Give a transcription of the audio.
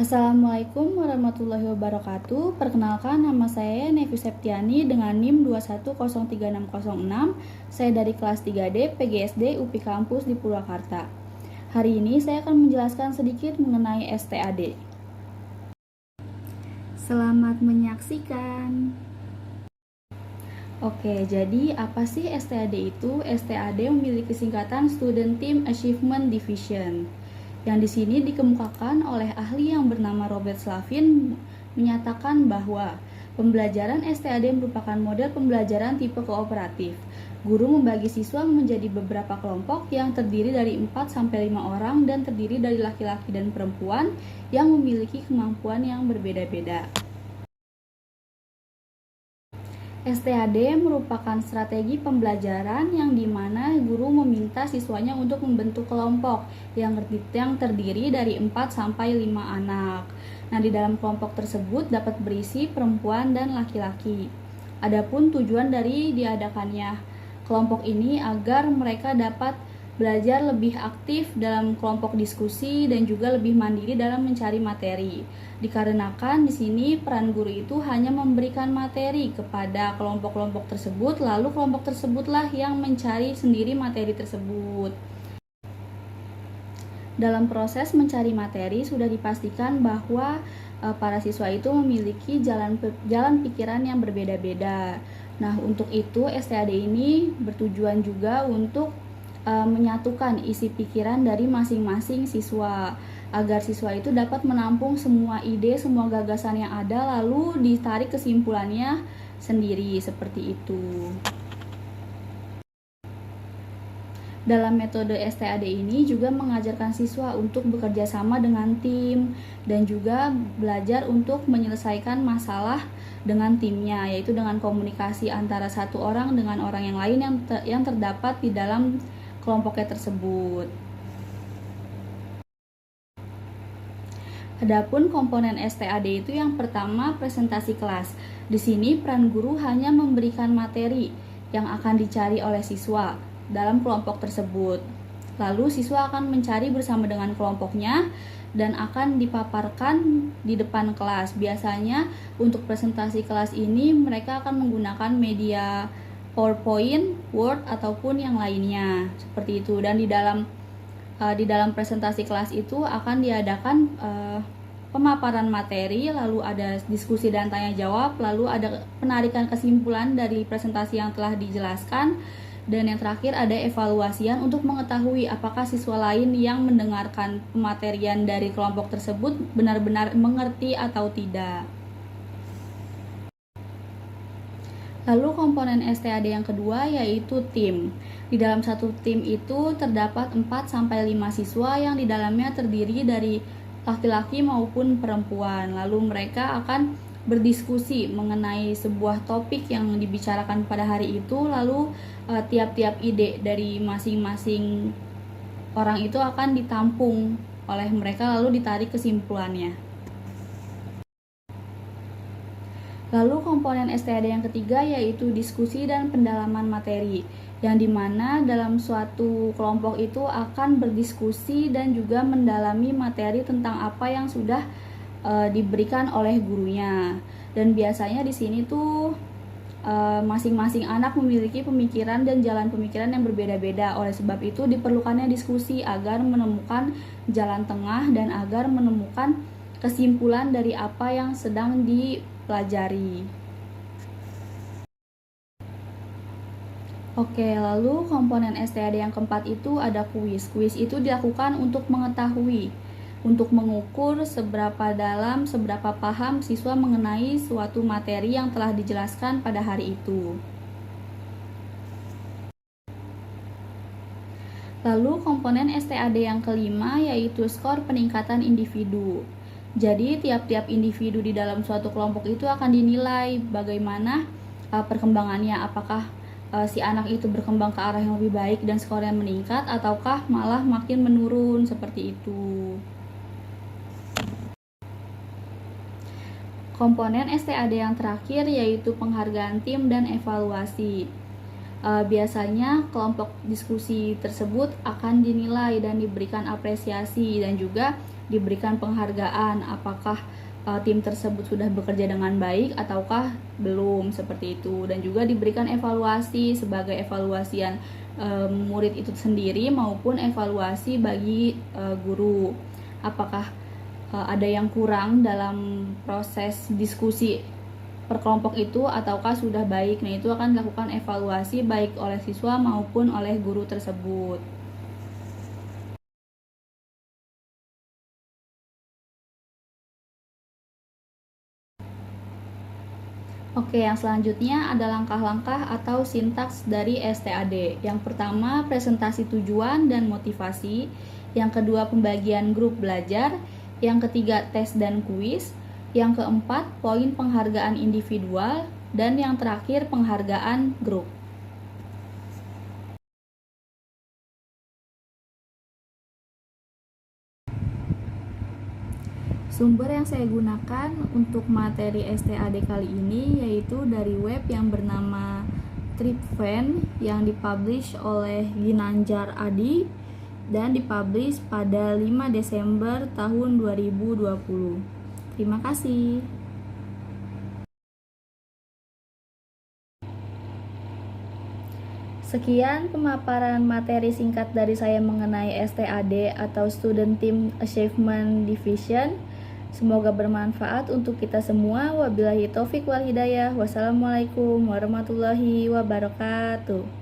Assalamualaikum warahmatullahi wabarakatuh. Perkenalkan, nama saya Nevi Septiani dengan NIM 2103606. Saya dari kelas 3D PGSD UPI Kampus di Purwakarta. Hari ini saya akan menjelaskan sedikit mengenai STAD. Selamat menyaksikan. Oke, jadi apa sih STAD itu? STAD memiliki singkatan Student Team Achievement Division, yang di sini dikemukakan oleh ahli yang bernama Robert Slavin menyatakan bahwa pembelajaran STAD merupakan model pembelajaran tipe kooperatif. Guru membagi siswa menjadi beberapa kelompok yang terdiri dari 4-5 orang dan terdiri dari laki-laki dan perempuan yang memiliki kemampuan yang berbeda-beda. STAD merupakan strategi pembelajaran yang dimana guru meminta siswanya untuk membentuk kelompok yang terdiri dari 4-5 anak. Nah, di dalam kelompok tersebut dapat berisi perempuan dan laki-laki. Adapun tujuan dari diadakannya kelompok ini agar mereka dapat belajar lebih aktif dalam kelompok diskusi dan juga lebih mandiri dalam mencari materi. Dikarenakan di sini peran guru itu hanya memberikan materi kepada kelompok-kelompok tersebut, lalu kelompok tersebutlah yang mencari sendiri materi tersebut. Dalam proses mencari materi sudah dipastikan bahwa para siswa itu memiliki jalan pikiran yang berbeda-beda. Nah, untuk itu STAD ini bertujuan juga untuk menyatukan isi pikiran dari masing-masing siswa agar siswa itu dapat menampung semua ide, semua gagasan yang ada lalu ditarik kesimpulannya sendiri seperti itu. Dalam metode STAD ini juga mengajarkan siswa untuk bekerja sama dengan tim dan juga belajar untuk menyelesaikan masalah dengan timnya, yaitu dengan komunikasi antara satu orang dengan orang yang lain yang terdapat di dalam kelompoknya tersebut. Adapun komponen STAD itu yang pertama presentasi kelas. Di sini peran guru hanya memberikan materi yang akan dicari oleh siswa dalam kelompok tersebut. Lalu siswa akan mencari bersama dengan kelompoknya dan akan dipaparkan di depan kelas. Biasanya untuk presentasi kelas ini mereka akan menggunakan media PowerPoint, Word ataupun yang lainnya seperti itu. Dan di dalam presentasi kelas itu akan diadakan pemaparan materi, lalu ada diskusi dan tanya jawab, lalu ada penarikan kesimpulan dari presentasi yang telah dijelaskan, dan yang terakhir ada evaluasian untuk mengetahui apakah siswa lain yang mendengarkan pematerian dari kelompok tersebut benar-benar mengerti atau tidak. Lalu komponen STAD yang kedua yaitu tim. Di dalam satu tim itu terdapat 4-5 siswa yang di dalamnya terdiri dari laki-laki maupun perempuan. Lalu mereka akan berdiskusi mengenai sebuah topik yang dibicarakan pada hari itu. Lalu tiap-tiap ide dari masing-masing orang itu akan ditampung oleh mereka lalu ditarik kesimpulannya. Lalu komponen STAD yang ketiga yaitu diskusi dan pendalaman materi, yang dimana dalam suatu kelompok itu akan berdiskusi dan juga mendalami materi tentang apa yang sudah diberikan oleh gurunya. Dan biasanya di sini tuh masing-masing anak memiliki pemikiran dan jalan pemikiran yang berbeda-beda. Oleh sebab itu diperlukannya diskusi agar menemukan jalan tengah dan agar menemukan kesimpulan dari apa yang sedang dipelajari. Oke, lalu komponen STAD yang keempat itu ada kuis. Kuis itu dilakukan untuk mengetahui, untuk mengukur seberapa dalam, seberapa paham siswa mengenai suatu materi yang telah dijelaskan pada hari itu. Lalu komponen STAD yang kelima yaitu skor peningkatan individu. Jadi tiap-tiap individu di dalam suatu kelompok itu akan dinilai bagaimana perkembangannya, apakah si anak itu berkembang ke arah yang lebih baik dan skornya meningkat ataukah malah makin menurun seperti itu. Komponen STAD yang terakhir yaitu penghargaan tim dan evaluasi. Biasanya kelompok diskusi tersebut akan dinilai dan diberikan apresiasi dan juga diberikan penghargaan apakah tim tersebut sudah bekerja dengan baik ataukah belum, seperti itu. Dan juga diberikan evaluasi sebagai evaluasian murid itu sendiri maupun evaluasi bagi guru, apakah ada yang kurang dalam proses diskusi per itu ataukah sudah baik. Nah, itu akan dilakukan evaluasi baik oleh siswa maupun oleh guru tersebut. Oke, yang selanjutnya ada langkah-langkah atau sintaks dari STAD. Yang pertama, presentasi tujuan dan motivasi. Yang kedua, pembagian grup belajar. Yang ketiga, tes dan kuis. Yang keempat, poin penghargaan individual. Dan yang terakhir, penghargaan grup. Sumber yang saya gunakan untuk materi STAD kali ini yaitu dari web yang bernama Tripven yang dipublish oleh Ginanjar Adi dan dipublish pada 5 Desember tahun 2020. Terima kasih. Sekian pemaparan materi singkat dari saya mengenai STAD atau Student Team Achievement Division. Semoga bermanfaat untuk kita semua. Wabillahi taufik wal hidayah. Wassalamualaikum warahmatullahi wabarakatuh.